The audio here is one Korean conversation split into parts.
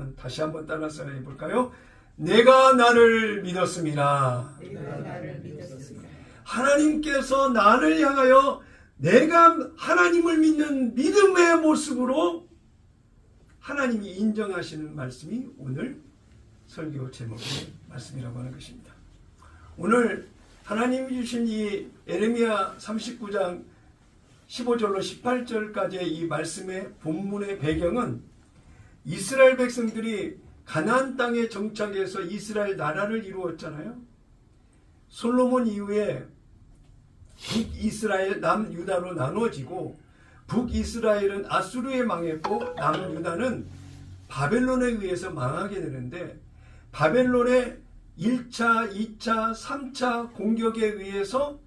한번 다시 한번 따라서 해볼까요? 내가 나를 믿었습니다. 하나님께서 나를 향하여 내가 하나님을 믿는 믿음의 모습으로 하나님이 인정하시는 말씀이 오늘 설교 제목의 말씀이라고 하는 것입니다. 오늘 하나님이 주신 이 에레미야 39장 15절로 18절까지의 이 말씀의 본문의 배경은 이스라엘 백성들이 가나안 땅에 정착해서 이스라엘 나라를 이루었잖아요. 솔로몬 이후에 북이스라엘, 남유다로 나누어지고 북이스라엘은 아수르에 망했고 남유다는 바벨론에 의해서 망하게 되는데 바벨론의 1차, 2차, 3차 공격에 의해서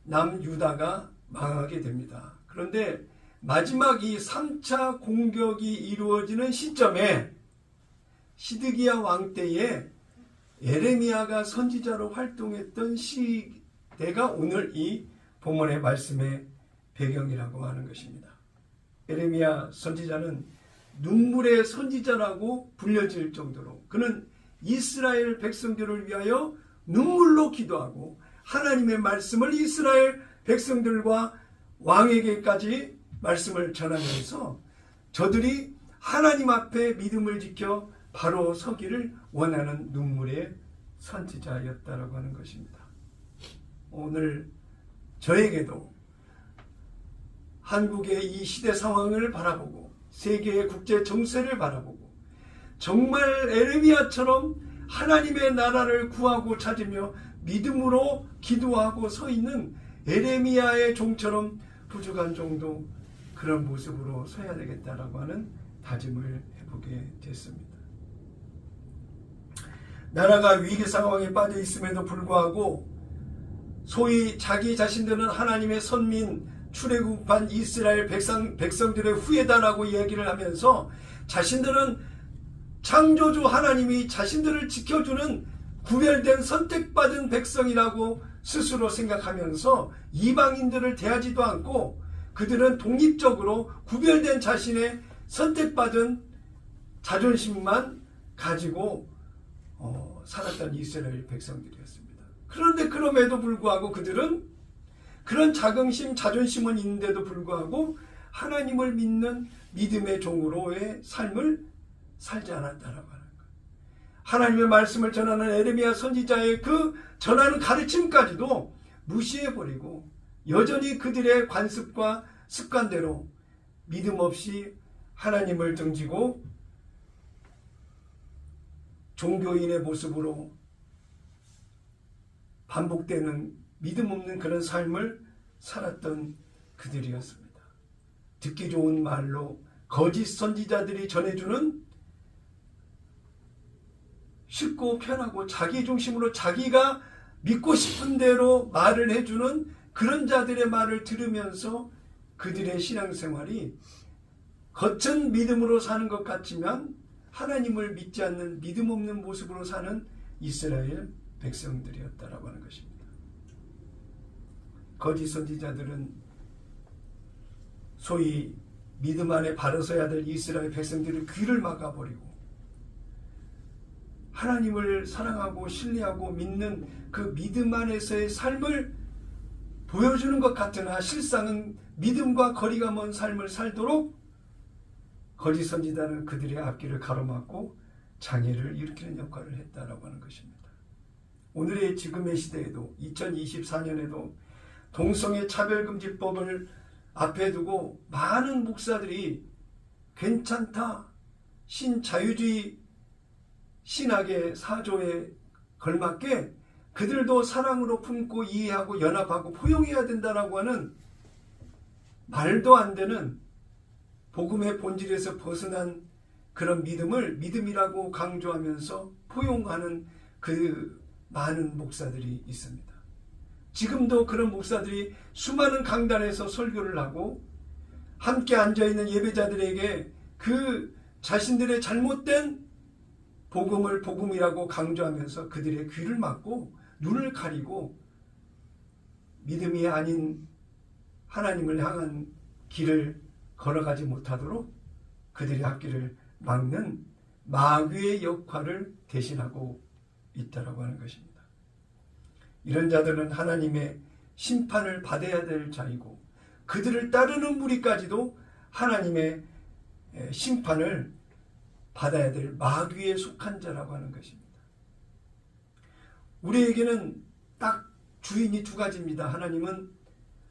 남유다가 망하게 됩니다. 그런데 마지막 이 3차 공격이 이루어지는 시점에 시드기야 왕 때에 에레미야가 선지자로 활동했던 시대가 오늘 이 본문의 말씀의 배경이라고 하는 것입니다. 에레미야 선지자는 눈물의 선지자라고 불려질 정도로 그는 이스라엘 백성들을 위하여 눈물로 기도하고 하나님의 말씀을 이스라엘 백성들과 왕에게까지 말씀을 전하면서 저들이 하나님 앞에 믿음을 지켜 바로 서기를 원하는 눈물의 선지자였다라고 하는 것입니다. 오늘 저에게도 한국의 이 시대 상황을 바라보고 세계의 국제 정세를 바라보고 정말 에레미야처럼 하나님의 나라를 구하고 찾으며 믿음으로 기도하고 서 있는 에레미야의 종처럼 부족한 정도 그런 모습으로 서야 되겠다라고 하는 다짐을 해보게 됐습니다. 나라가 위기 상황에 빠져 있음에도 불구하고 소위 자기 자신들은 하나님의 선민 출애굽한 이스라엘 백성들의 후예다라고 얘기를 하면서 자신들은 창조주 하나님이 자신들을 지켜주는 구별된 선택받은 백성이라고 스스로 생각하면서 이방인들을 대하지도 않고 그들은 독립적으로 구별된 자신의 선택받은 자존심만 가지고 살았던 이스라엘 백성들이었습니다. 그런데 그럼에도 불구하고 그들은 그런 자긍심, 자존심은 있는데도 불구하고 하나님을 믿는 믿음의 종으로의 삶을 살지 않았다라고 하는 거예요. 하나님의 말씀을 전하는 에레미야 선지자의 그 전하는 가르침까지도 무시해버리고 여전히 그들의 관습과 습관대로 믿음 없이 하나님을 등지고 종교인의 모습으로 반복되는 믿음 없는 그런 삶을 살았던 그들이었습니다. 듣기 좋은 말로 거짓 선지자들이 전해주는 쉽고 편하고 자기 중심으로 자기가 믿고 싶은 대로 말을 해주는 그런 자들의 말을 들으면서 그들의 신앙생활이 겉은 믿음으로 사는 것 같지만 하나님을 믿지 않는 믿음 없는 모습으로 사는 이스라엘 백성들이었다라고 하는 것입니다. 거짓 선지자들은 소위 믿음 안에 바로 서야 될 이스라엘 백성들의 귀를 막아버리고 하나님을 사랑하고 신뢰하고 믿는 그 믿음 안에서의 삶을 보여주는 것 같으나 실상은 믿음과 거리가 먼 삶을 살도록 거짓 선지자는 그들의 앞길을 가로막고 장애를 일으키는 역할을 했다라고 하는 것입니다. 오늘의 지금의 시대에도 2024년에도 동성애 차별금지법을 앞에 두고 많은 목사들이 괜찮다, 신자유주의 신학의 사조에 걸맞게 그들도 사랑으로 품고 이해하고 연합하고 포용해야 된다라고 하는 말도 안 되는 복음의 본질에서 벗어난 그런 믿음을 믿음이라고 강조하면서 포용하는 그 많은 목사들이 있습니다. 지금도 그런 목사들이 수많은 강단에서 설교를 하고 함께 앉아있는 예배자들에게 그 자신들의 잘못된 복음을 복음이라고 강조하면서 그들의 귀를 막고 눈을 가리고 믿음이 아닌 하나님을 향한 길을 걸어가지 못하도록 그들의 앞길을 막는 마귀의 역할을 대신하고 있다라고 하는 것입니다. 이런 자들은 하나님의 심판을 받아야 될 자이고 그들을 따르는 무리까지도 하나님의 심판을 받아야 될 마귀에 속한 자라고 하는 것입니다. 우리에게는 딱 주인이 두 가지입니다. 하나님은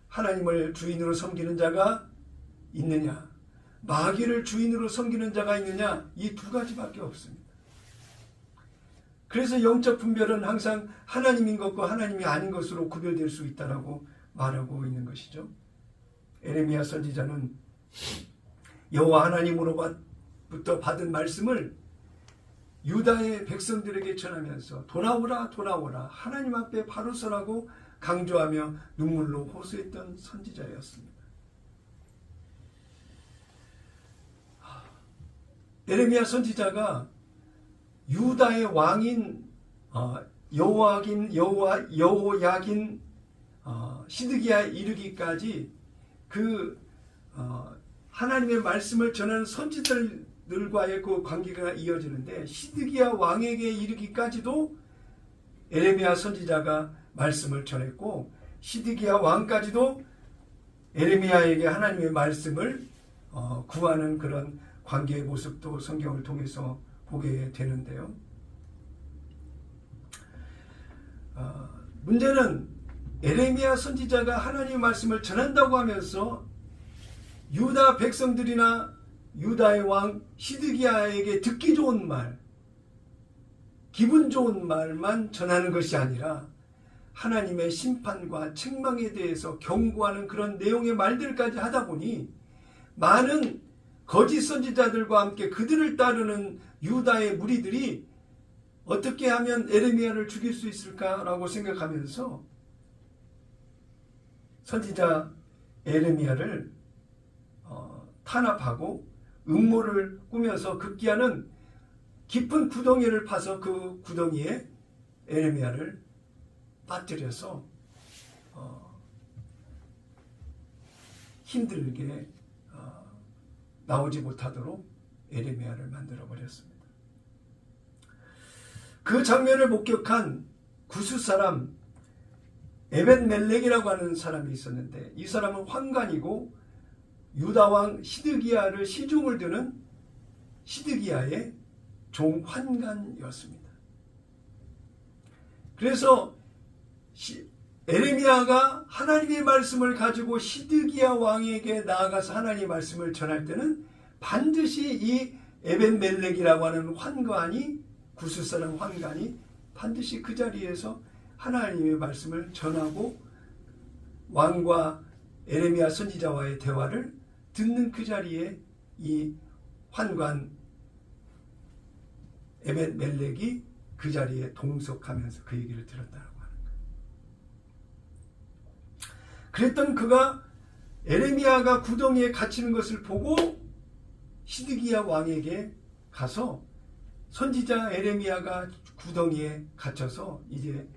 하나님을 주인으로 섬기는 자가 있느냐, 마귀를 주인으로 섬기는 자가 있느냐, 이 두 가지밖에 없습니다. 그래서 영적 분별은 항상 하나님인 것과 하나님이 아닌 것으로 구별될 수 있다라고 말하고 있는 것이죠. 에레미야 선지자는 여호와 하나님으로부터 받은 말씀을 유다의 백성들에게 전하면서 돌아오라 돌아오라 하나님 앞에 바로 서라고 강조하며 눈물로 호소했던 선지자였습니다. 에레미야 선지자가 유다의 왕인 여호야긴 시드기야에 이르기까지 하나님의 말씀을 전하는 선지자들과의 그 관계가 이어지는데 시드기야 왕에게 이르기까지도 에레미야 선지자가 말씀을 전했고 시드기야 왕까지도 에레미야에게 하나님의 말씀을 구하는 그런 관계의 모습도 성경을 통해서 보게 되는데요. 문제는 에레미야 선지자가 하나님의 말씀을 전한다고 하면서 유다 백성들이나 유다의 왕 시드기야에게 듣기 좋은 말, 기분 좋은 말만 전하는 것이 아니라 하나님의 심판과 책망에 대해서 경고하는 그런 내용의 말들까지 하다 보니 많은 거짓 선지자들과 함께 그들을 따르는 유다의 무리들이 어떻게 하면 에레미야를 죽일 수 있을까라고 생각하면서 선지자 에레미야를 탄압하고 음모를 꾸며서 급기야는 깊은 구덩이를 파서 그 구덩이에 에레미야를 빠뜨려서 힘들게 나오지 못하도록 에레미야를 만들어 버렸습니다. 그 장면을 목격한 구스 사람 에벤멜렉이라고 하는 사람이 있었는데 이 사람은 환관이고 유다왕 시드기야를 시중을 드는 시드기야의 종환관이었습니다. 그래서 에레미야가 하나님의 말씀을 가지고 시드기야 왕에게 나아가서 하나님의 말씀을 전할 때는 반드시 이 에벤멜렉이라고 하는 환관이 구스 사람 환관이 반드시 그 자리에서 하나님의 말씀을 전하고 왕과 에레미야 선지자와의 대화를 듣는 그 자리에 이 환관 에벤멜렉이 그 자리에 동석하면서 그 얘기를 들었다고 하는 거예요. 그랬던 그가 에레미야가 구덩이에 갇히는 것을 보고 시드기야 왕에게 가서 선지자 에레미야가 구덩이에 갇혀서 이제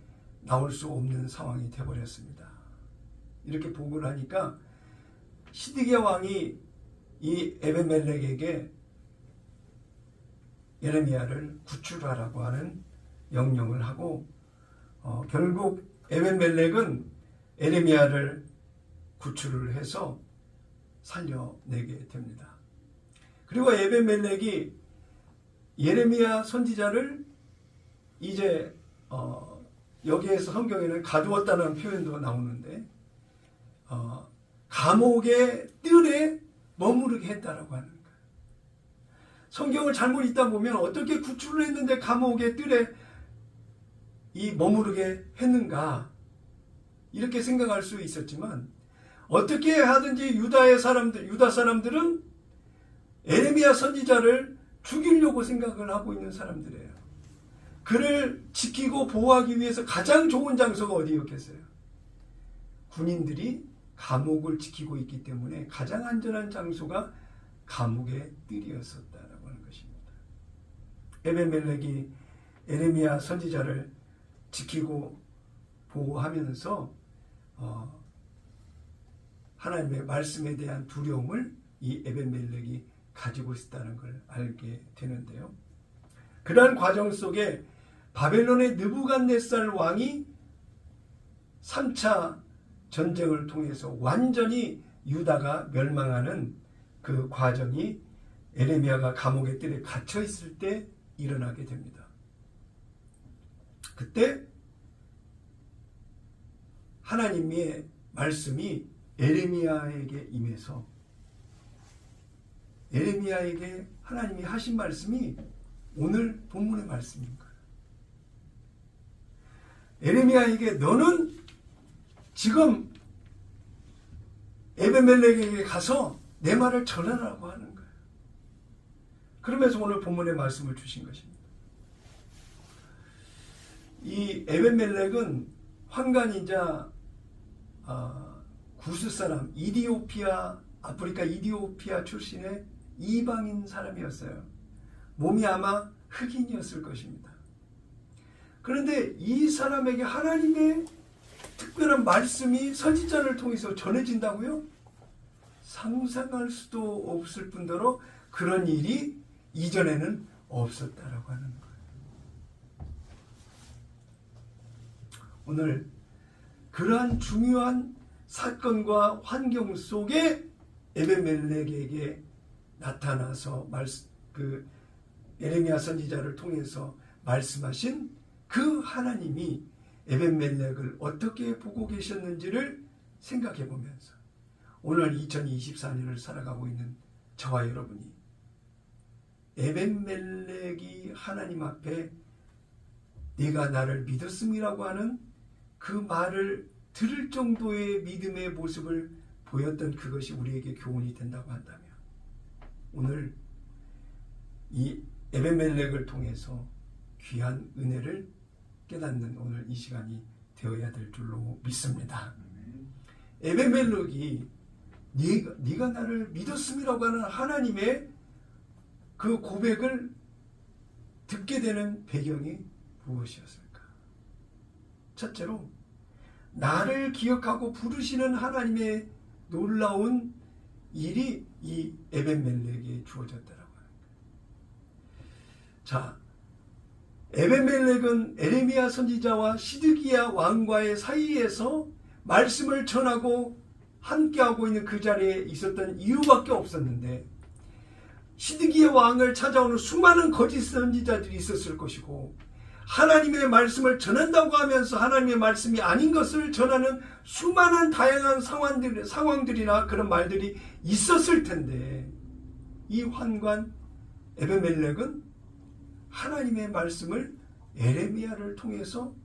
나올 수 없는 상황이 되어버렸습니다. 이렇게 보고를 하니까 시드기야 왕이 이 에벤멜렉에게 에레미야를 구출하라고 하는 명령을 하고 결국 에벤멜렉은 에레미야를 구출을 해서 살려내게 됩니다. 그리고 에벤멜렉이 예레미야 선지자를 이제 여기에서 성경에는 가두었다는 표현도 나오는데 감옥의 뜰에 머무르게 했다라고 하는 거예요. 성경을 잘못 읽다 보면 어떻게 구출을 했는데 감옥의 뜰에 머무르게 했는가 이렇게 생각할 수 있었지만 어떻게 하든지 유다 사람들은 에레미야 선지자를 죽이려고 생각을 하고 있는 사람들이에요. 그를 지키고 보호하기 위해서 가장 좋은 장소가 어디였겠어요? 군인들이 감옥을 지키고 있기 때문에 가장 안전한 장소가 감옥의 뜰이었었다라고 하는 것입니다. 에벤멜렉이 에레미야 선지자를 지키고 보호하면서 하나님의 말씀에 대한 두려움을 이 에벤멜렉이 가지고 있었다는 걸 알게 되는데요. 그러한 과정 속에 바벨론의 느부갓네살 왕이 3차 전쟁을 통해서 완전히 유다가 멸망하는 그 과정이 에레미야가 감옥의 뜰에 갇혀 있을 때 일어나게 됩니다. 그때 하나님의 말씀이 에레미야에게 임해서 에레미야에게 하나님이 하신 말씀이 오늘 본문의 말씀인 거예요. 에레미야에게 너는 지금 에벤멜렉에게 가서 내 말을 전하라고 하는 거예요. 그러면서 오늘 본문의 말씀을 주신 것입니다. 이 에벤멜렉은 환관이자 구스 사람 아프리카 이디오피아 출신의 이방인 사람이었어요. 몸이 아마 흑인이었을 것입니다. 그런데 이 사람에게 하나님의 특별한 말씀이 선지자를 통해서 전해진다고요? 상상할 수도 없을 뿐더러 그런 일이 이전에는 없었다라고 하는 거예요. 오늘 그러한 중요한 사건과 환경 속에 에벤멜렉에게 나타나서 에레미야 선지자를 통해서 말씀하신 그 하나님이 에벤멜렉을 어떻게 보고 계셨는지를 생각해 보면서 오늘 2024년을 살아가고 있는 저와 여러분이 에벤멜렉이 하나님 앞에 네가 나를 믿었음이라고 하는 그 말을 들을 정도의 믿음의 모습을 보였던 그것이 우리에게 교훈이 된다고 한다면 오늘 이 에벤멜렉을 통해서 귀한 은혜를 깨닫는 오늘 이 시간이 되어야 될 줄로 믿습니다. 에벤멜렉이 네가 나를 믿었음이라고 하는 하나님의 그 고백을 듣게 되는 배경이 무엇이었을까? 첫째로 나를 기억하고 부르시는 하나님의 놀라운 일이 이 에벤멜렉에 주어졌다라고 하는 거예요. 자, 에벤멜렉은 에레미야 선지자와 시드기야 왕과의 사이에서 말씀을 전하고 함께하고 있는 그 자리에 있었던 이유밖에 없었는데 시드기야 왕을 찾아오는 수많은 거짓 선지자들이 있었을 것이고 하나님의 말씀을 전한다고 하면서 하나님의 말씀이 아닌 것을 전하는 수많은 다양한 상황들이나 그런 말들이 있었을 텐데 이 환관 에벤멜렉은 하나님의 말씀을 에레미야를 통해서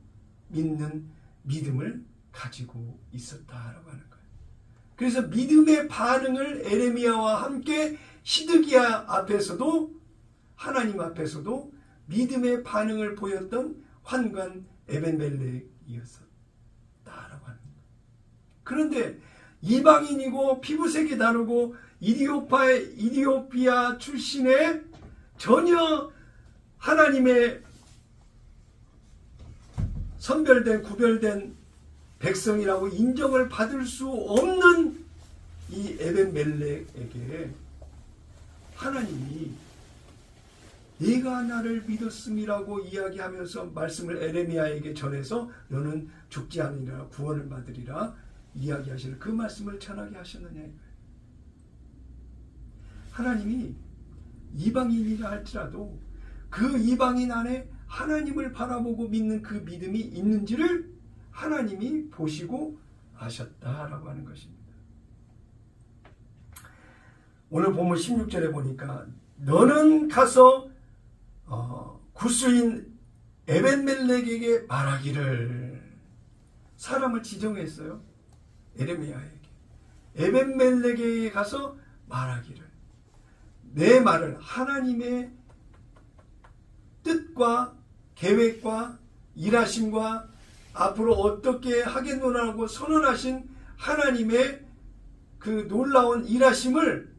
믿는 믿음을 가지고 있었다라고 하는 거예요. 그래서 믿음의 반응을 에레미야와 함께 시드기야 앞에서도 하나님 앞에서도 믿음의 반응을 보였던 환관 에벤멜렉이었었다라고 하는 거예요. 그런데 이방인이고 피부색이 다르고 이디오피아 출신의 전혀 하나님의 선별된 구별된 백성이라고 인정을 받을 수 없는 이 에벤멜렉에게 하나님이 네가 나를 믿었음이라고 이야기하면서 말씀을 에레미야에게 전해서 너는 죽지 않으리라 구원을 받으리라 이야기하시는 그 말씀을 전하게 하셨느냐 이거예요. 하나님이 이방인이라 할지라도 그 이방인 안에 하나님을 바라보고 믿는 그 믿음이 있는지를 하나님이 보시고 아셨다라고 하는 것입니다. 오늘 본문 16절에 보니까 너는 가서 구스인 에벤멜렉에게 말하기를 사람을 지정했어요. 에레미야에게 에벤멜렉에게 가서 말하기를 내 말을 하나님의 뜻과 계획과 일하심과 앞으로 어떻게 하겠노라고 선언하신 하나님의 그 놀라운 일하심을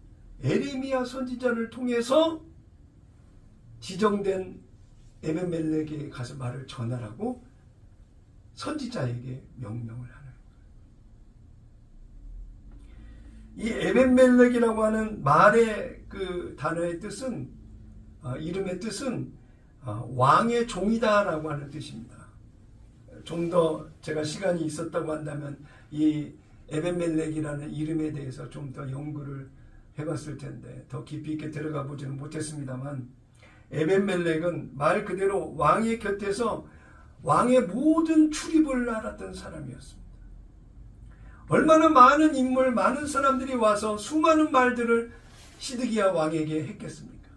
에레미야 선지자를 통해서 지정된 에벤멜렉에게 가서 말을 전하라고 선지자에게 명령을 하는 거예요. 이 에벤멜렉이라고 하는 말의 그 단어의 뜻은 이름의 뜻은 왕의 종이다라고 하는 뜻입니다. 좀 더 제가 시간이 있었다고 한다면 이 에벤멜렉이라는 이름에 대해서 좀 더 연구를 해봤을 텐데 더 깊이 있게 들어가 보지는 못했습니다만, 에벤멜렉은 말 그대로 왕의 곁에서 왕의 모든 출입을 알았던 사람이었습니다. 얼마나 많은 인물, 많은 사람들이 와서 수많은 말들을 시드기야 왕에게 했겠습니까?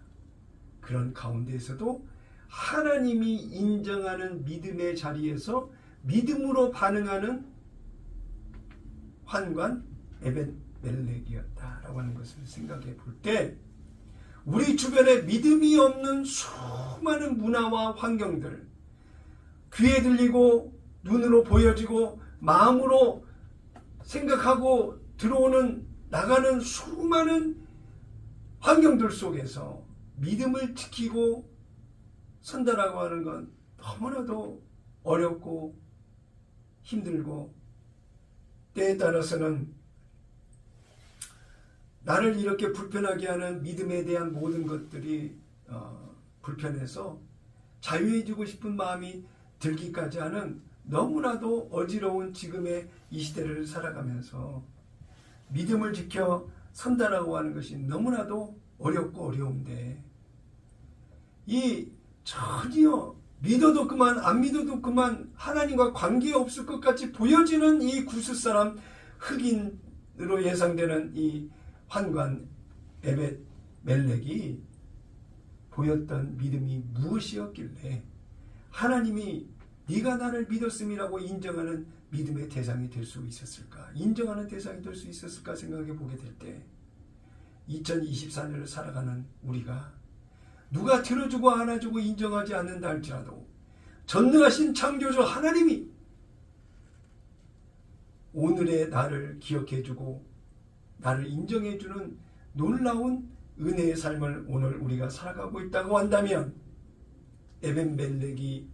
그런 가운데에서도 하나님이 인정하는 믿음의 자리에서 믿음으로 반응하는 환관 에벤멜렉이었다라고 하는 것을 생각해 볼 때, 우리 주변에 믿음이 없는 수많은 문화와 환경들, 귀에 들리고 눈으로 보여지고 마음으로 생각하고 들어오는 나가는 수많은 환경들 속에서 믿음을 지키고 선다라고 하는 건 너무나도 어렵고 힘들고, 때에 따라서는 나를 이렇게 불편하게 하는 믿음에 대한 모든 것들이 불편해서 자유해지고 싶은 마음이 들기까지 하는 너무나도 어지러운 지금의 이 시대를 살아가면서 믿음을 지켜 선다라고 하는 것이 너무나도 어렵고 어려운데, 이 전혀 믿어도 그만 안 믿어도 그만 하나님과 관계없을 것 같이 보여지는 이 구스 사람 흑인으로 예상되는 이 환관 에벤멜렉이 보였던 믿음이 무엇이었길래 하나님이 네가 나를 믿었음이라고 인정하는 믿음의 대상이 될 수 있었을까, 인정하는 대상이 될 수 있었을까 생각해 보게 될 때, 2024년을 살아가는 우리가 누가 들어주고 안아주고 인정하지 않는다 할지라도 전능하신 창조주 하나님이 오늘의 나를 기억해주고 나를 인정해주는 놀라운 은혜의 삶을 오늘 우리가 살아가고 있다고 한다면, 에벤멜렉이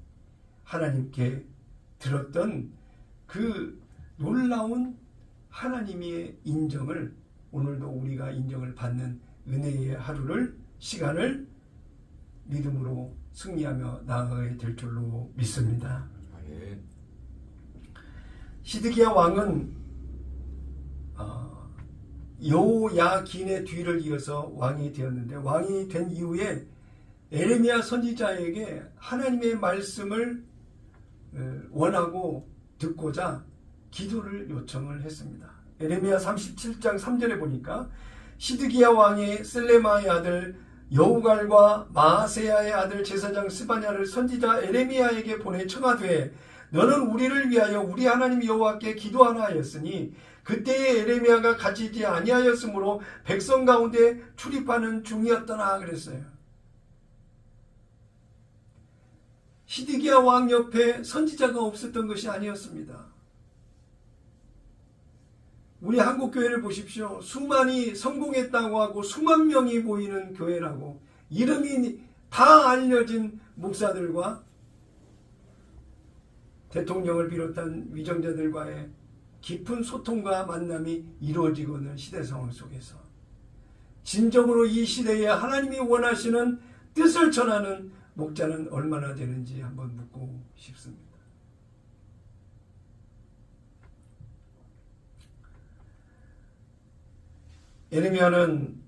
하나님께 들었던 그 놀라운 하나님의 인정을 오늘도 우리가 인정을 받는 은혜의 하루를, 시간을 믿음으로 승리하며 나아가게 될 줄로 믿습니다. 시드기야 왕은 여호야긴의 뒤를 이어서 왕이 되었는데, 왕이 된 이후에 에레미야 선지자에게 하나님의 말씀을 원하고 듣고자 기도를 요청을 했습니다. 에레미야 37장 3절에 보니까 시드기야 왕이 셀레마의 아들 여우갈과 마아세야의 아들 제사장 스바냐를 선지자 에레미야에게 보내 청하되, 너는 우리를 위하여 우리 하나님 여호와께 기도하라 하였으니 그때에 에레미야가 갇히지 아니하였으므로 백성 가운데 출입하는 중이었더라 그랬어요. 시드기야 왕 옆에 선지자가 없었던 것이 아니었습니다. 우리 한국교회를 보십시오. 수만이 성공했다고 하고 수만 명이 모이는 교회라고 이름이 다 알려진 목사들과 대통령을 비롯한 위정자들과의 깊은 소통과 만남이 이루어지고 있는 시대 상황 속에서 진정으로 이 시대에 하나님이 원하시는 뜻을 전하는 목자는 얼마나 되는지 한번 묻고 싶습니다. 에레미야는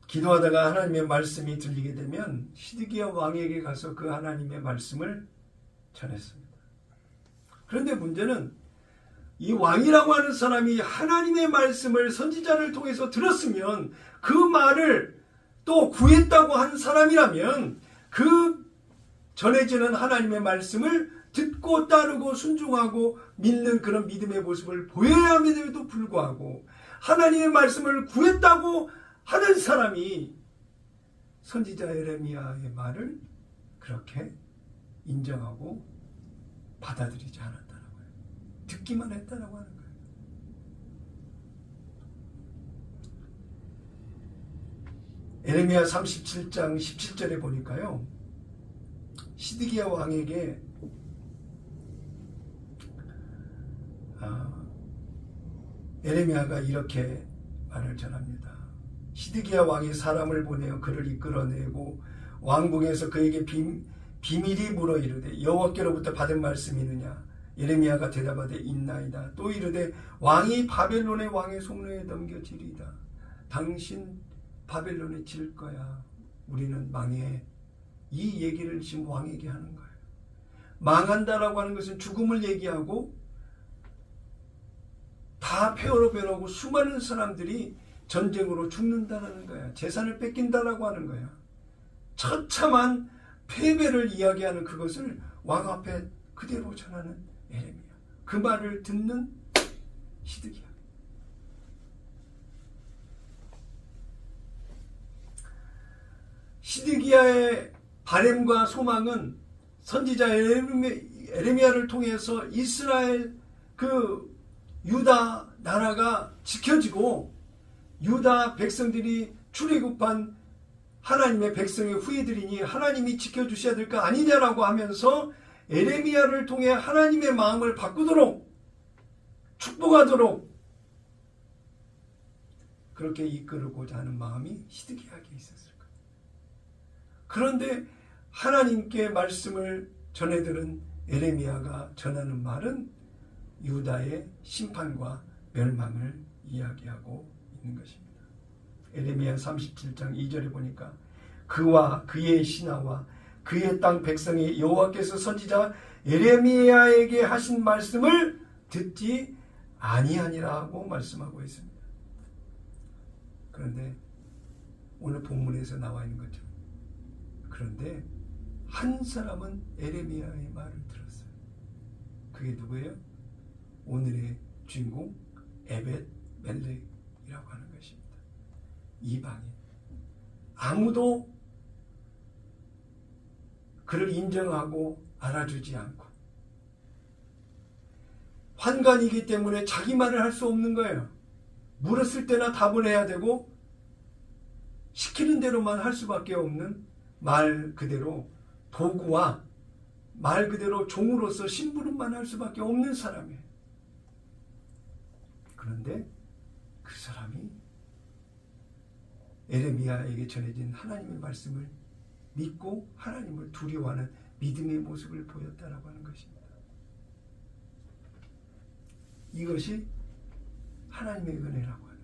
기도하다가 하나님의 말씀이 들리게 되면 시드기야 왕에게 가서 그 하나님의 말씀을 전했습니다. 그런데 문제는 이 왕이라고 하는 사람이 하나님의 말씀을 선지자를 통해서 들었으면, 그 말을 또 구했다고 한 사람이라면 그 전해지는 하나님의 말씀을 듣고 따르고 순종하고 믿는 그런 믿음의 모습을 보여야 함에도 불구하고, 하나님의 말씀을 구했다고 하는 사람이 선지자 에레미야의 말을 그렇게 인정하고 받아들이지 않았다는 거예요. 듣기만 했다라고 하는 거예요. 에레미야 37장 17절에 보니까요, 시드기야 왕에게 에레미야가 이렇게 말을 전합니다. 시드기야 왕이 사람을 보내어 그를 이끌어내고 왕궁에서 그에게 비밀이 물어 이르되 여호와께로부터 받은 말씀이 있느냐. 예레미야가 대답하되 있나이다. 또 이르되 왕이 바벨론의 왕의 손에 넘겨지리이다. 당신 바벨론에 질 거야. 우리는 망해. 이 얘기를 지금 왕에게 하는 거예요. 망한다라고 하는 것은 죽음을 얘기하고 다 폐허로 변하고 수많은 사람들이 전쟁으로 죽는다는 거야. 재산을 뺏긴다라고 하는 거야. 처참한 패배를 이야기하는 그것을 왕 앞에 그대로 전하는 예레미야. 그 말을 듣는 시드기야. 시드기야의 바램과 소망은 선지자 에레미야를 통해서 이스라엘 그 유다 나라가 지켜지고 유다 백성들이 출애굽한 하나님의 백성의 후예들이니 하나님이 지켜주셔야 될 거 아니냐라고 하면서 에레미야를 통해 하나님의 마음을 바꾸도록 축복하도록 그렇게 이끌고자 하는 마음이 시드기야에게 있었을 거예요. 그런데 하나님께 말씀을 전해들은 에레미야가 전하는 말은 유다의 심판과 멸망을 이야기하고 있는 것입니다. 에레미야 37장 2절에 보니까 그와 그의 신하와 그의 땅 백성이 여호와께서 선지자 에레미야에게 하신 말씀을 듣지 아니하니라고 말씀하고 있습니다. 그런데 오늘 본문에서 나와 있는 거죠. 그런데 한 사람은 에레미야의 말을 들었어요. 그게 누구예요? 오늘의 주인공 에벳 멜렉이라고 하는 것입니다. 이방인. 아무도 그를 인정하고 알아주지 않고 환관이기 때문에 자기 말을 할 수 없는 거예요. 물었을 때나 답을 해야 되고 시키는 대로만 할 수밖에 없는 말 그대로 도구와 말 그대로 종으로서 심부름만 할 수밖에 없는 사람이에요. 그런데 그 사람이 에레미야에게 전해진 하나님의 말씀을 믿고 하나님을 두려워하는 믿음의 모습을 보였다라고 하는 것입니다. 이것이 하나님의 은혜라고 하는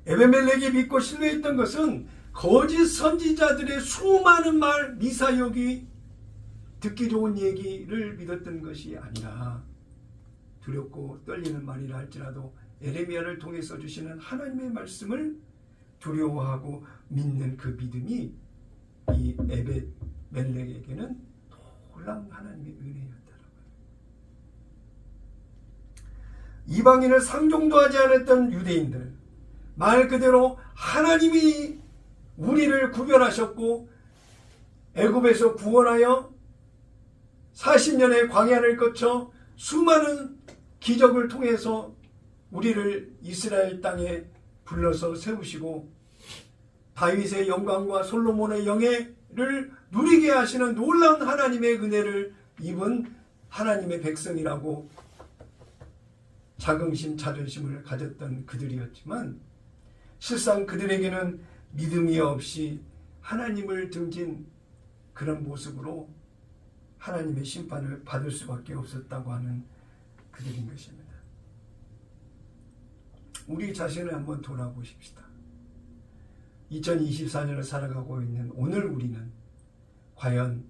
에베멜렉이 믿고 신뢰했던 것은 거짓 선지자들의 수많은 말 미사역이 듣기 좋은 얘기를 믿었던 것이 아니라 두렵고 떨리는 말이라 할지라도 에레미야를 통해서 주시는 하나님의 말씀을 두려워하고 믿는 그 믿음이 이 에벳 멜렉에게는 놀라운 하나님의 은혜였다라고 해요. 이방인을 상종도 하지 않았던 유대인들, 말 그대로 하나님이 우리를 구별하셨고 애굽에서 구원하여 40년의 광야를 거쳐 수많은 기적을 통해서 우리를 이스라엘 땅에 불러서 세우시고 다윗의 영광과 솔로몬의 영예를 누리게 하시는 놀라운 하나님의 은혜를 입은 하나님의 백성이라고 자긍심, 자존심을 가졌던 그들이었지만 실상 그들에게는 믿음이 없이 하나님을 등진 그런 모습으로 하나님의 심판을 받을 수밖에 없었다고 하는 그들인 것입니다. 우리 자신을 한번 돌아보십시다. 2024년을 살아가고 있는 오늘 우리는 과연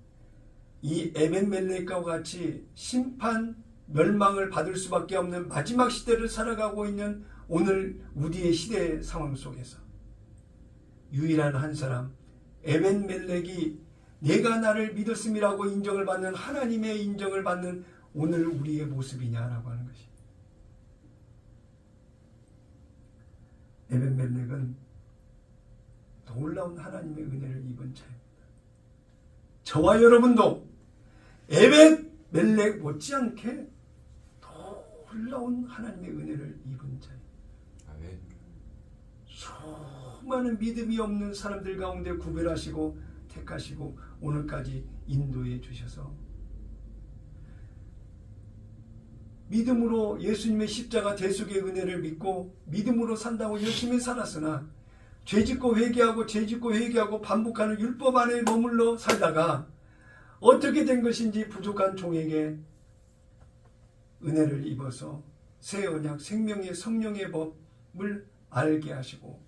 이 에벤멜렉과 같이 심판, 멸망을 받을 수밖에 없는 마지막 시대를 살아가고 있는 오늘 우리의 시대의 상황 속에서 유일한 한 사람 에벤멜렉이 내가 나를 믿었음이라고 인정을 받는 하나님의 인정을 받는 오늘 우리의 모습이냐라고 하는 것이. 에벤멜렉은 놀라운 하나님의 은혜를 입은 자입니다. 저와 여러분도 에벤멜렉 못지않게 놀라운 하나님의 은혜를 입은 자입니다. 수많은 믿음이 없는 사람들 가운데 구별하시고 택하시고 오늘까지 인도해 주셔서 믿음으로 예수님의 십자가 대속의 은혜를 믿고 믿음으로 산다고 열심히 살았으나 죄짓고 회개하고 반복하는 율법 안에 머물러 살다가 어떻게 된 것인지 부족한 종에게 은혜를 입어서 새 언약 생명의 성령의 법을 알게 하시고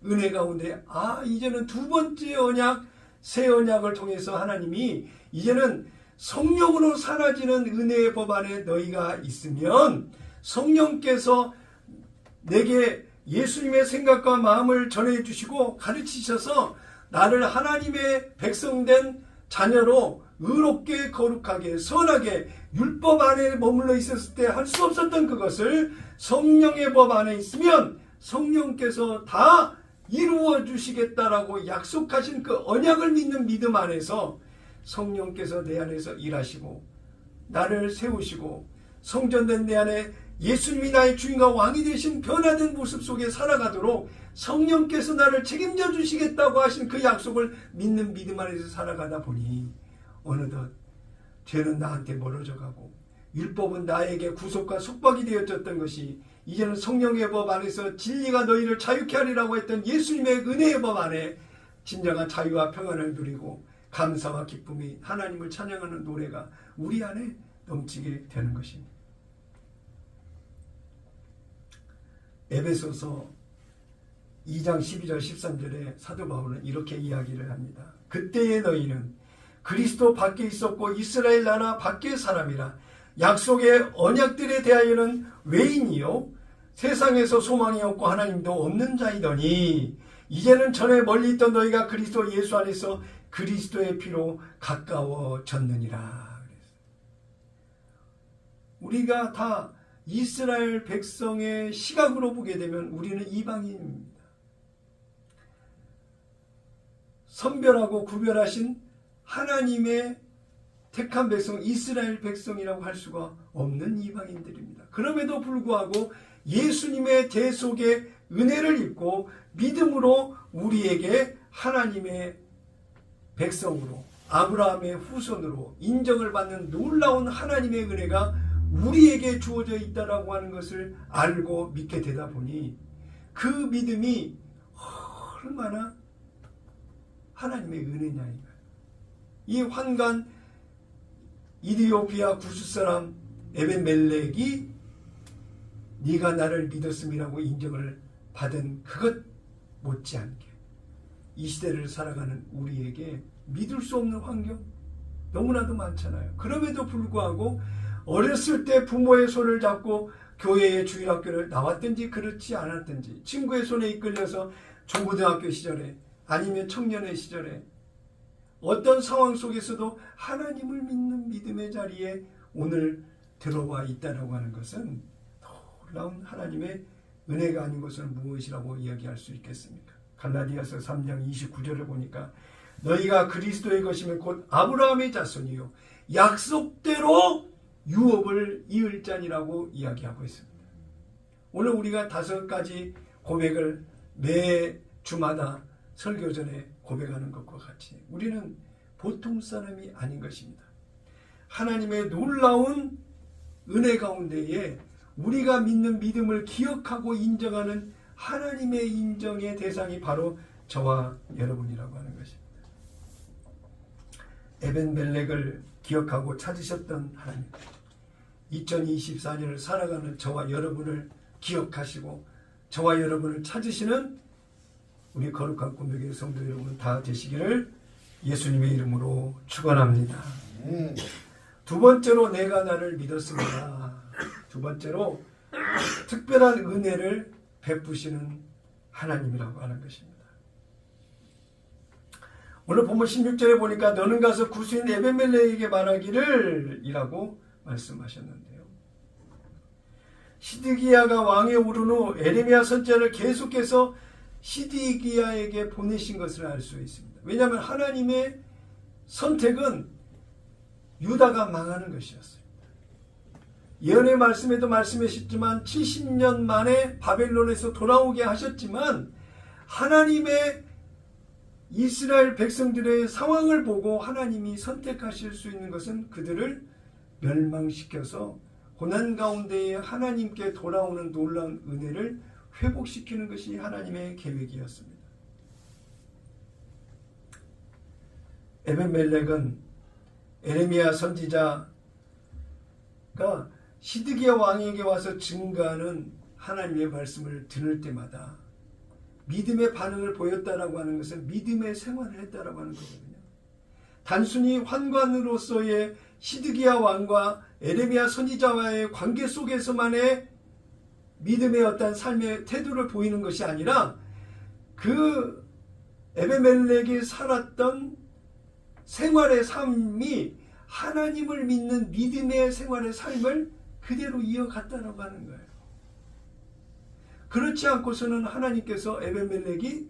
은혜 가운데 이제는 두 번째 언약 새 언약을 통해서 하나님이 이제는 성령으로 사라지는 은혜의 법 안에 너희가 있으면 성령께서 내게 예수님의 생각과 마음을 전해주시고 가르치셔서 나를 하나님의 백성된 자녀로 의롭게 거룩하게 선하게 율법 안에 머물러 있었을 때 할 수 없었던 그것을 성령의 법 안에 있으면 성령께서 다 이루어 주시겠다라고 약속하신 그 언약을 믿는 믿음 안에서 성령께서 내 안에서 일하시고 나를 세우시고 성전된 내 안에 예수님이 나의 주인과 왕이 되신 변화된 모습 속에 살아가도록 성령께서 나를 책임져 주시겠다고 하신 그 약속을 믿는 믿음 안에서 살아가다 보니 어느덧 죄는 나한테 멀어져 가고 율법은 나에게 구속과 속박이 되어졌던 것이 이제는 성령의 법 안에서 진리가 너희를 자유케 하리라고 했던 예수님의 은혜의 법 안에 진정한 자유와 평안을 누리고 감사와 기쁨이 하나님을 찬양하는 노래가 우리 안에 넘치게 되는 것입니다. 에베소서 2장 12절 13절에 사도 바울은 이렇게 이야기를 합니다. 그때의 너희는 그리스도 밖에 있었고 이스라엘 나라 밖의 사람이라 약속의 언약들에 대하여는 외인이요 세상에서 소망이 없고 하나님도 없는 자이더니 이제는 전에 멀리 있던 너희가 그리스도 예수 안에서 그리스도의 피로 가까워졌느니라. 우리가 다 이스라엘 백성의 시각으로 보게 되면 우리는 이방인입니다. 선별하고 구별하신 하나님의 택한 백성 이스라엘 백성이라고 할 수가 없는 이방인들입니다. 그럼에도 불구하고 예수님의 대속의 은혜를 입고 믿음으로 우리에게 하나님의 백성으로 아브라함의 후손으로 인정을 받는 놀라운 하나님의 은혜가 우리에게 주어져 있다라고 하는 것을 알고 믿게 되다 보니 그 믿음이 얼마나 하나님의 은혜냐 이거예요. 이 환관 이디오피아 구스 사람 에벤멜렉이 네가 나를 믿었음이라고 인정을 받은 그것 못지않게 이 시대를 살아가는 우리에게 믿을 수 없는 환경 너무나도 많잖아요. 그럼에도 불구하고 어렸을 때 부모의 손을 잡고 교회의 주일학교를 나왔든지 그렇지 않았든지 친구의 손에 이끌려서 중고등학교 시절에 아니면 청년의 시절에 어떤 상황 속에서도 하나님을 믿는 믿음의 자리에 오늘 들어와 있다라고 하는 것은 놀라운 하나님의 은혜가 아닌 것은 무엇이라고 이야기할 수 있겠습니까? 갈라디아서 3장 29절을 보니까 너희가 그리스도의 것이면 곧 아브라함의 자손이요 약속대로 유업을 이을 자니라고 이야기하고 있습니다. 오늘 우리가 5가지 고백을 매 주마다 설교 전에 고백하는 것과 같이 우리는 보통 사람이 아닌 것입니다. 하나님의 놀라운 은혜 가운데에 우리가 믿는 믿음을 기억하고 인정하는 하나님의 인정의 대상이 바로 저와 여러분이라고 하는 것입니다. 에벤멜렉을 기억하고 찾으셨던 하나님, 2024년을 살아가는 저와 여러분을 기억하시고 저와 여러분을 찾으시는 우리 거룩한 꿈의 성도 여러분 다 되시기를 예수님의 이름으로 축원합니다. 두 번째로 내가 나를 믿었습니다. 두 번째로 특별한 은혜를 베푸시는 하나님이라고 하는 것입니다. 오늘 본문 16절에 보니까 너는 가서 구수인 에벤멜렉에게 말하기를 이라고 말씀하셨는데요. 시드기야가 왕에 오른 후 에레미야 선지자를 계속해서 시드기야에게 보내신 것을 알 수 있습니다. 왜냐하면 하나님의 선택은 유다가 망하는 것이었어요. 예언의 말씀에도 말씀하셨지만 70년 만에 바벨론에서 돌아오게 하셨지만 하나님의 이스라엘 백성들의 상황을 보고 하나님이 선택하실 수 있는 것은 그들을 멸망시켜서 고난 가운데에 하나님께 돌아오는 놀라운 은혜를 회복시키는 것이 하나님의 계획이었습니다. 에벤멜렉은 에레미야 선지자가 시드기야 왕에게 와서 증거하는 하나님의 말씀을 들을 때마다 믿음의 반응을 보였다라고 하는 것은 믿음의 생활을 했다라고 하는 거거든요. 단순히 환관으로서의 시드기야 왕과 에레미야 선지자와의 관계 속에서만의 믿음의 어떤 삶의 태도를 보이는 것이 아니라 그 에벤멜렉이 살았던 생활의 삶이 하나님을 믿는 믿음의 생활의 삶을 그대로 이어갔다라고 하는 거예요. 그렇지 않고서는 하나님께서 에벤멜렉이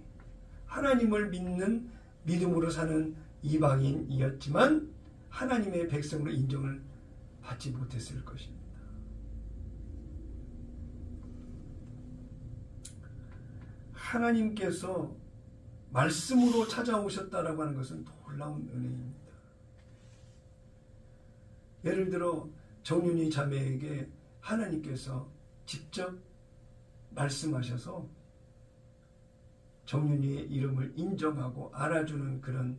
하나님을 믿는 믿음으로 사는 이방인이었지만 하나님의 백성으로 인정을 받지 못했을 것입니다. 하나님께서 말씀으로 찾아오셨다라고 하는 것은 놀라운 은혜입니다. 예를 들어 정윤희 자매에게 하나님께서 직접 말씀하셔서 정윤희의 이름을 인정하고 알아주는 그런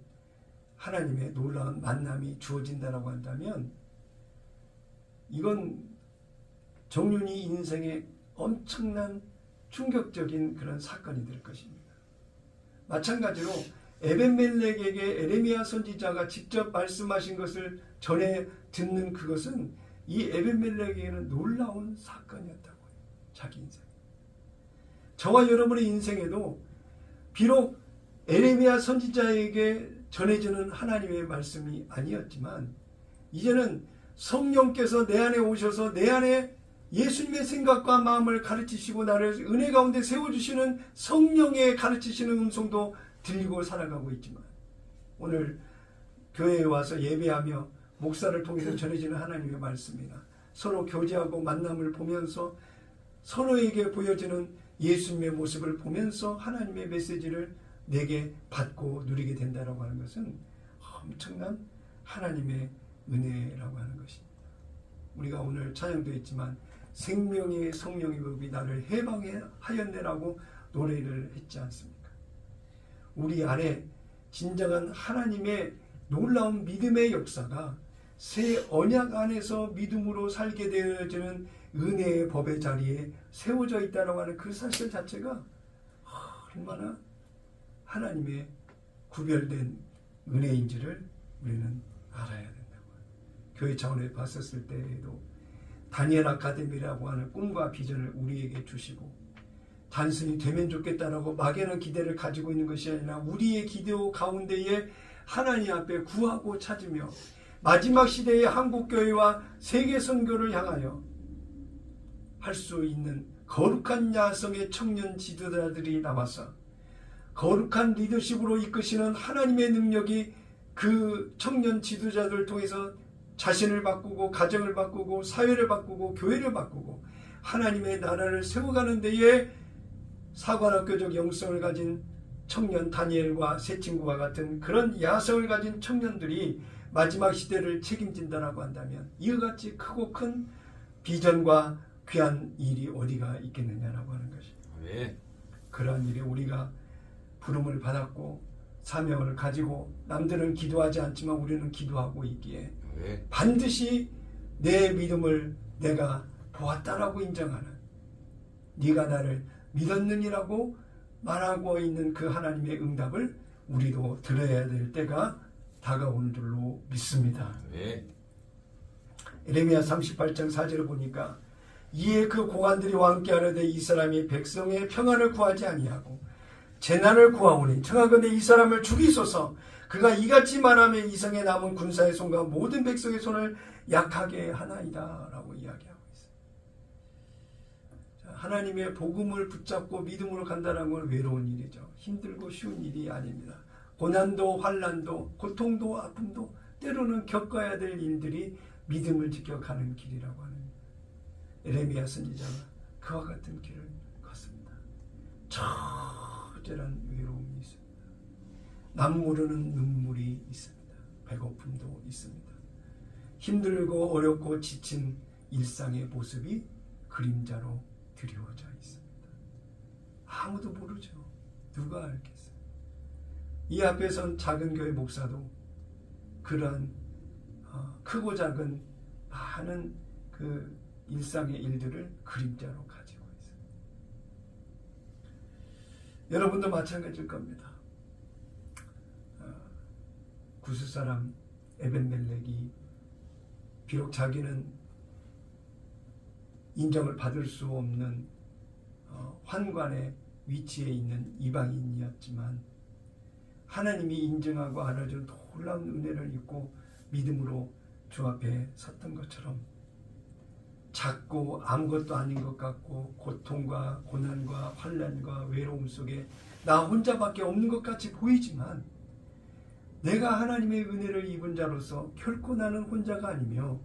하나님의 놀라운 만남이 주어진다라고 한다면 이건 정윤희 인생에 엄청난 충격적인 그런 사건이 될 것입니다. 마찬가지로 에벤멜렉에게 에레미야 선지자가 직접 말씀하신 것을 전해 듣는 그것은 이 에벤멜렉에게는 놀라운 사건이었다고요. 자기 인생. 저와 여러분의 인생에도 비록 에레미야 선지자에게 전해지는 하나님의 말씀이 아니었지만 이제는 성령께서 내 안에 오셔서 내 안에 예수님의 생각과 마음을 가르치시고 나를 은혜 가운데 세워주시는 성령의 가르치시는 음성도 들리고 살아가고 있지만 오늘 교회에 와서 예배하며 목사를 통해서 전해지는 하나님의 말씀이나 서로 교제하고 만남을 보면서 서로에게 보여지는 예수님의 모습을 보면서 하나님의 메시지를 내게 받고 누리게 된다고 하는 것은 엄청난 하나님의 은혜라고 하는 것입니다. 우리가 오늘 찬양도 했지만 생명의 성령의 법이 나를 해방하였네라고 노래를 했지 않습니까? 우리 안에 진정한 하나님의 놀라운 믿음의 역사가 새 언약 안에서 믿음으로 살게 되어지는 은혜의 법의 자리에 세워져 있다고 하는 그 사실 자체가 얼마나 하나님의 구별된 은혜인지를 우리는 알아야 된다고요. 교회 차원에 봤었을 때에도 다니엘 아카데미라고 하는 꿈과 비전을 우리에게 주시고 단순히 되면 좋겠다라고 막연한 기대를 가지고 있는 것이 아니라 우리의 기도 가운데에 하나님 앞에 구하고 찾으며 마지막 시대의 한국교회와 세계 선교를 향하여 할 수 있는 거룩한 야성의 청년 지도자들이 나와서 거룩한 리더십으로 이끄시는 하나님의 능력이 그 청년 지도자들을 통해서 자신을 바꾸고 가정을 바꾸고 사회를 바꾸고 교회를 바꾸고 하나님의 나라를 세워가는 데에 사관학교적 영성을 가진 청년 다니엘과 세 친구와 같은 그런 야성을 가진 청년들이 마지막 시대를 책임진다라고 한다면 이와 같이 크고 큰 비전과 귀한 일이 어디가 있겠느냐라고 하는 것입니다. 네. 그러한 일에 우리가 부름을 받았고 사명을 가지고 남들은 기도하지 않지만 우리는 기도하고 있기에 네. 반드시 내 믿음을 내가 보았다라고 인정하는 네가 나를 믿었느니라고 말하고 있는 그 하나님의 응답을 우리도 들어야 될 때가 다가오는 줄로 믿습니다. 네. 에레미야 38장 4절을 보니까 이에 그 고관들이 왕께 하려되 이 사람이 백성의 평안을 구하지 아니하고 재난을 구하오니 청하건대 이 사람을 죽이소서. 그가 이같이 말하면 이성에 남은 군사의 손과 모든 백성의 손을 약하게 하나이다 라고 이야기하고 있어요. 하나님의 복음을 붙잡고 믿음으로 간다는 건 외로운 일이죠. 힘들고 쉬운 일이 아닙니다. 고난도 환난도 고통도 아픔도 때로는 겪어야 될 일들이 믿음을 지켜가는 길이라고 하는 에레미야 선지자가 그와 같은 길을 걷습니다. 처절한 외로움이 있습니다. 남 모르는 눈물이 있습니다. 배고픔도 있습니다. 힘들고 어렵고 지친 일상의 모습이 그림자로 드리워져 있습니다. 아무도 모르죠. 누가 알겠어요. 이 앞에 선 작은 교회 목사도 그런 크고 작은 많은 그 일상의 일들을 그림자로 가지고 있어요. 여러분도 마찬가지일 겁니다. 구스 사람 에벤멜렉이 비록 자기는 인정을 받을 수 없는 환관의 위치에 있는 이방인이었지만 하나님이 인정하고 알아준 놀라운 은혜를 입고 믿음으로 주 앞에 섰던 것처럼 작고 아무것도 아닌 것 같고 고통과 고난과 환난과 외로움 속에 나 혼자밖에 없는 것 같이 보이지만 내가 하나님의 은혜를 입은 자로서 결코 나는 혼자가 아니며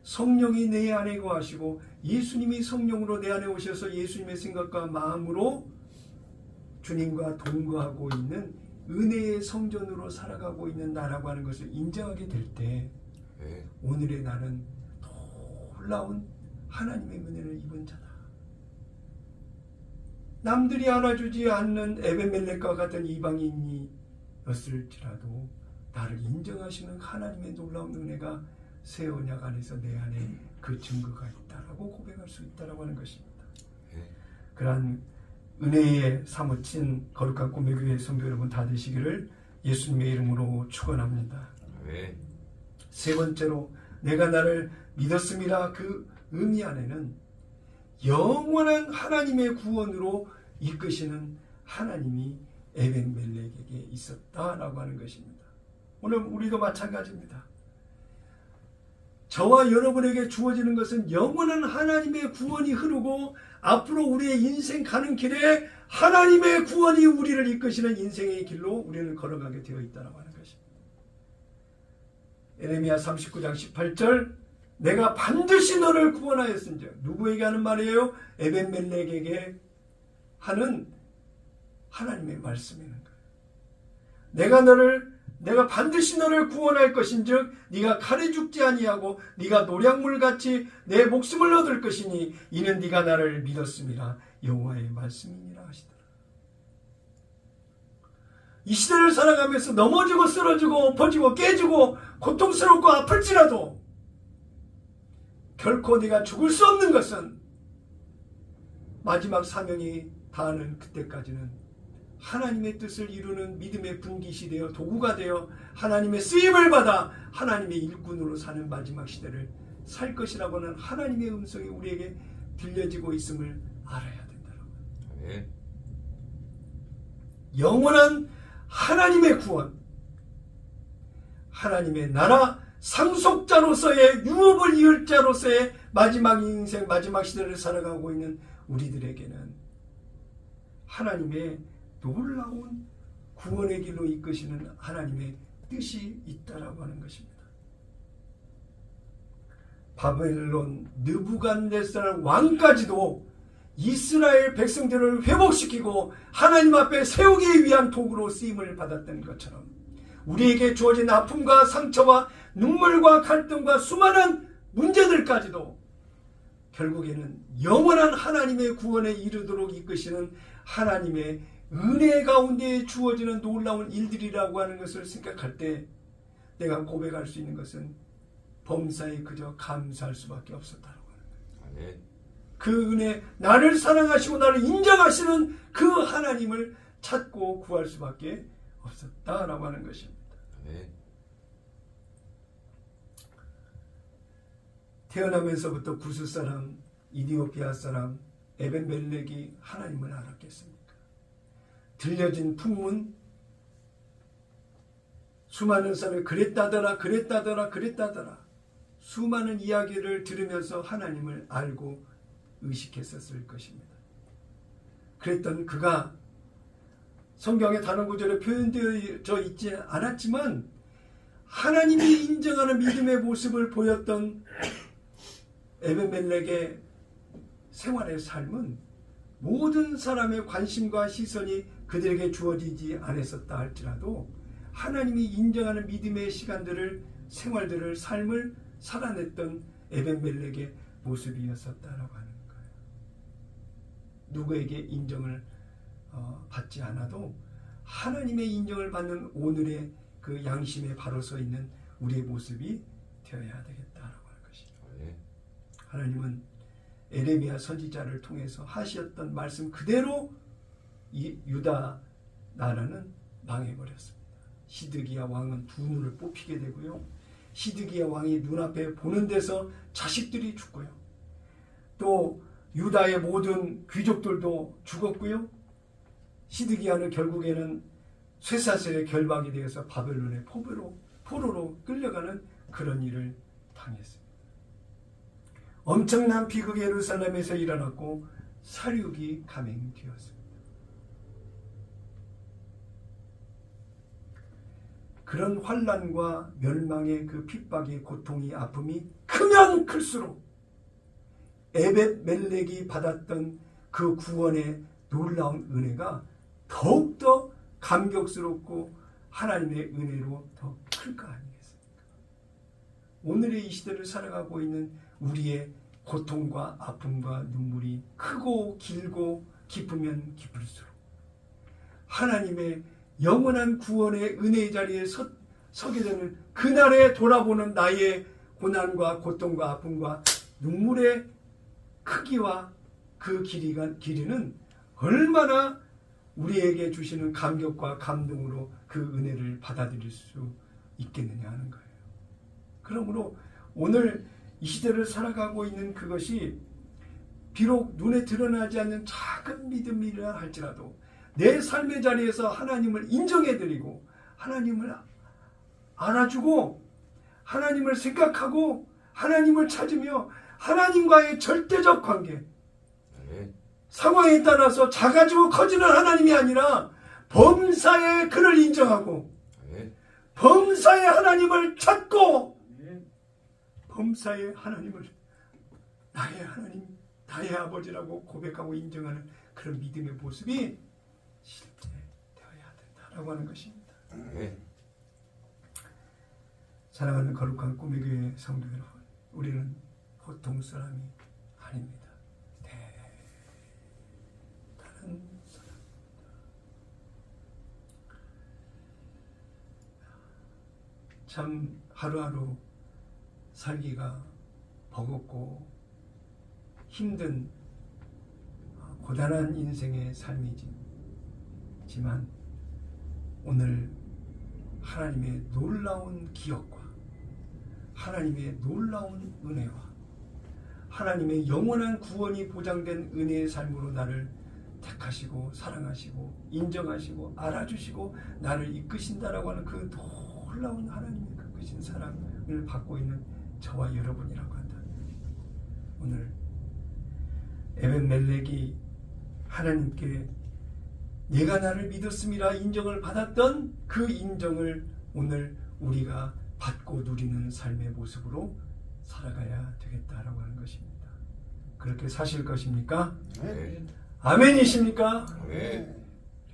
성령이 내 안에 거하시고 예수님이 성령으로 내 안에 오셔서 예수님의 생각과 마음으로 주님과 동거하고 있는 은혜의 성전으로 살아가고 있는 나라고 하는 것을 인정하게 될 때 오늘의 나는 놀라운 하나님의 은혜를 입은 자다. 남들이 알아주지 않는 에벤멜렉과 같은 이방인이었을지라도 나를 인정하시는 하나님의 놀라운 은혜가 새 언약 안에서 내 안에 그 증거가 있다라고 고백할 수 있다라고 하는 것입니다. 그러한 은혜에 사무친 거룩한 꿈의 교회 성도 여러분 다 되시기를 예수님의 이름으로 축원합니다. 세 번째로 내가 나를 믿었습니다. 그 의미 안에는 영원한 하나님의 구원으로 이끄시는 하나님이 에벤멜렉에게 있었다라고 하는 것입니다. 오늘 우리도 마찬가지입니다. 저와 여러분에게 주어지는 것은 영원한 하나님의 구원이 흐르고 앞으로 우리의 인생 가는 길에 하나님의 구원이 우리를 이끄시는 인생의 길로 우리는 걸어가게 되어 있다고 하는 것입니다. 예레미야 39장 18절 내가 반드시 너를 구원하였은즉 누구에게 하는 말이에요? 에벤멜렉에게 하는 하나님의 말씀이는 거예요. 내가 반드시 너를 구원할 것인즉 네가 칼에 죽지 아니하고 네가 노략물같이 내 목숨을 얻을 것이니 이는 네가 나를 믿었음이라 여호와의 말씀이니라 하시더라. 이 시대를 살아가면서 넘어지고 쓰러지고 엎어지고 깨지고 고통스럽고 아플지라도 결코 네가 죽을 수 없는 것은 마지막 사명이 다하는 그때까지는 하나님의 뜻을 이루는 믿음의 분깃이 되어 도구가 되어 하나님의 쓰임을 받아 하나님의 일꾼으로 사는 마지막 시대를 살 것이라고 하는 하나님의 음성이 우리에게 들려지고 있음을 알아야 된다고. 영원한 하나님의 구원, 하나님의 나라 상속자로서의 유업을 이을 자로서의 마지막 인생 마지막 시대를 살아가고 있는 우리들에게는 하나님의 놀라운 구원의 길로 이끄시는 하나님의 뜻이 있다라고 하는 것입니다. 바벨론 느부갓네살 왕까지도 이스라엘 백성들을 회복시키고 하나님 앞에 세우기 위한 도구로 쓰임을 받았던 것처럼 우리에게 주어진 아픔과 상처와 눈물과 갈등과 수많은 문제들까지도 결국에는 영원한 하나님의 구원에 이르도록 이끄시는 하나님의 은혜 가운데 주어지는 놀라운 일들이라고 하는 것을 생각할 때 내가 고백할 수 있는 것은 범사에 그저 감사할 수밖에 없었다라고 하는 거예요. 그 은혜, 나를 사랑하시고 나를 인정하시는 그 하나님을 찾고 구할 수밖에 없었다라고 하는 것입니다. 태어나면서부터 구스 사람, 이디오피아 사람 에벤멜렉이 하나님을 알았겠습니까? 들려진 풍문, 수많은 사람이 그랬다더라 수많은 이야기를 들으면서 하나님을 알고 의식했었을 것입니다. 그랬던 그가 성경의 다른 구절에 표현되어 있지 않았지만 하나님이 인정하는 믿음의 모습을 보였던 에벤멜렉의 생활의 삶은 모든 사람의 관심과 시선이 그들에게 주어지지 않았었다 할지라도 하나님이 인정하는 믿음의 시간들을, 생활들을, 삶을 살아냈던 에벤멜렉의 모습이었었다라고 하는 거예요. 누구에게 인정을 받지 않아도 하나님의 인정을 받는 오늘의 그 양심에 바로 서 있는 우리의 모습이 되어야 되겠다라고 하는 것입니다. 네. 하나님은 에레미야 선지자를 통해서 하셨던 말씀 그대로 이 유다 나라는 망해버렸습니다. 시드기야 왕은 두 눈을 뽑히게 되고요. 시드기야 왕이 눈앞에 보는 데서 자식들이 죽고요. 또 유다의 모든 귀족들도 죽었고요. 시드기야는 결국에는 쇠사슬에 결박이 되어서 바벨론의 포로로 끌려가는 그런 일을 당했습니다. 엄청난 비극이 예루살렘에서 일어났고 살육이 감행되었습니다. 그런 환난과 멸망의 그 핍박의 고통이 아픔이 크면 클수록 에벳멜렉이 받았던 그 구원의 놀라운 은혜가 더욱더 감격스럽고 하나님의 은혜로 더 클 거 아니겠습니까? 오늘의 이 시대를 살아가고 있는 우리의 고통과 아픔과 눈물이 크고 길고 깊으면 깊을수록 하나님의 영원한 구원의 은혜의 자리에 서게 되는 그날에 돌아보는 나의 고난과 고통과 아픔과 눈물의 크기와 그 길이는 얼마나 우리에게 주시는 감격과 감동으로 그 은혜를 받아들일 수 있겠느냐 하는 거예요. 그러므로 오늘 이 시대를 살아가고 있는 그것이 비록 눈에 드러나지 않는 작은 믿음이라 할지라도 내 삶의 자리에서 하나님을 인정해드리고 하나님을 알아주고 하나님을 생각하고 하나님을 찾으며 하나님과의 절대적 관계, 상황에 따라서 작아지고 커지는 하나님이 아니라 범사에 그를 인정하고 범사에 하나님을 찾고 범사에 하나님을 나의 하나님, 나의 아버지라고 고백하고 인정하는 그런 믿음의 모습이 실제 되어야 된다라고 하는 것입니다. 사랑하는 거룩한 꿈의 교회 성도 여러분, 우리는 보통 사람이 아닙니다. 다른 사람입니다. 참 하루하루 살기가 버겁고 힘든 고단한 인생의 삶이지만 오늘 하나님의 놀라운 기억과 하나님의 놀라운 은혜와 하나님의 영원한 구원이 보장된 은혜의 삶으로 나를 택하시고 사랑하시고 인정하시고 알아주시고 나를 이끄신다라고 하는 그 놀라운 하나님의 크신 사랑을 받고 있는 저와 여러분이라고 한다면 오늘 에벳멜렉이 하나님께 내가 나를 믿었음이라 인정을 받았던 그 인정을 오늘 우리가 받고 누리는 삶의 모습으로 살아가야 되겠다라고 하는 것입니다. 그렇게 사실 것입니까? 네. 아멘이십니까? 네.